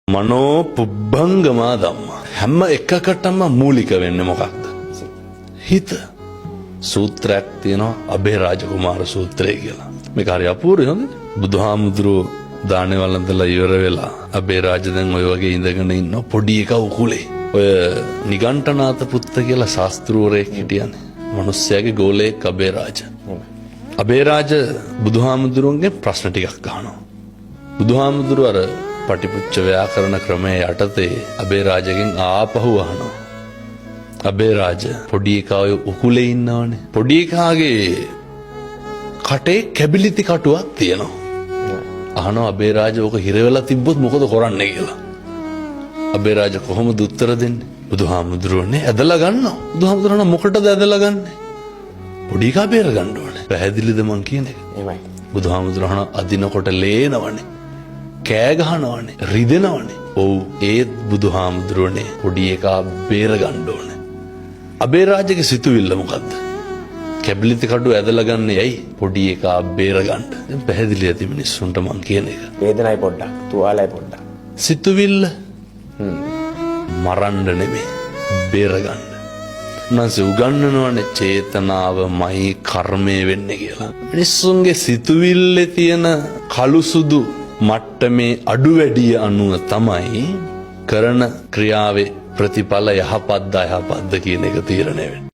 මනෝ පුබ්බංගමා ධම්මා හැම එකකටම මූලික වෙන්නේ මොකක්ද? හිත. සූත්‍රයක් තියෙනවා අබේරාජ කුමාර සූත්‍රය කියලා. මේක හරි අපූර්වයි හොඳ. බුදුහාමුදුරුවෝ දානේ වළඳලා ඉවර වෙලා අබේරාජ දැන් ඔය වගේ ඉඳගෙන ඉන්න පොඩි එකා උකුලේ. ඔය නිගණ්ඨනාත පුත්ත කියලා ශාස්ත්‍රූවරයෙක් හිටියනේ. මිනිස්සයාගේ ගෝලයෙක් අබේරාජ. අබේරාජ බුදුහාමුදුරුවන්ගෙන් ප්‍රශ්න ටිකක් අහනවා. බුදුහාමුදුරුවෝ අර පටිපුච්ච ව්‍යාකරණ ක්‍රමයේ යටතේ අබේරාජගෙන් ආපහු අහනවා. අබේරාජ පොඩි එකා ඔය උකුලේ ඉන්නවනේ. පොඩි එකාගේ කටේ කැබිලිති කටුවක් තියෙනවා. අහනවා අබේරාජ ඕක හිර වෙලා තිබ්බොත් මොකද කරන්නේ කියලා. අබේරාජ කොහොමද උත්තර දෙන්නේ? බුදුහාමුදුරුවනේ ඇදලා ගන්නවා. බුදුහාමුදුරුවෝ මොකටද ඇදලා ගන්නෙ? පොඩි එකා බේර ගන්න ඕනේ. පැහැදිලිද මං කියන්නේ? එහෙමයි. බුදුහාමුදුරුවෝ අදිනකොට ලේනවනේ. කෑ ගහනවනේ රිදෙනවනේ. ඔව් ඒත් බුදුහාමුදුරුවනේ පොඩි එකා බේර ගන්න ඕනේ. අබේරාජගේ සිතුවිල්ල මොකද්ද? කැබිලිති කඩුව ඇදලා ගන්න ඇයි? පොඩි එකා බේර ගන්න. දැන් පැහැදිලි ඇති මිනිස්සුන්ට මං කියන එක. වේදනයි පොඩ්ඩක් තුවාලයි පොඩ්ඩක්. සිතුවිල්ල මරන්න නෙමෙයි බේර ගන්න. නැස උගන්වනවනේ චේතනාවමයි කර්මය වෙන්නේ කියලා. මිනිස්සුන්ගේ සිතුවිල්ලේ තියෙන කළු සුදු මට්ටමේ අඩු වැඩිය අනුව තමයි කරන ක්‍රියාවේ ප්‍රතිඵල යහපත්ද අයහපත්ද කියන එක තීරණය වෙන්නේ.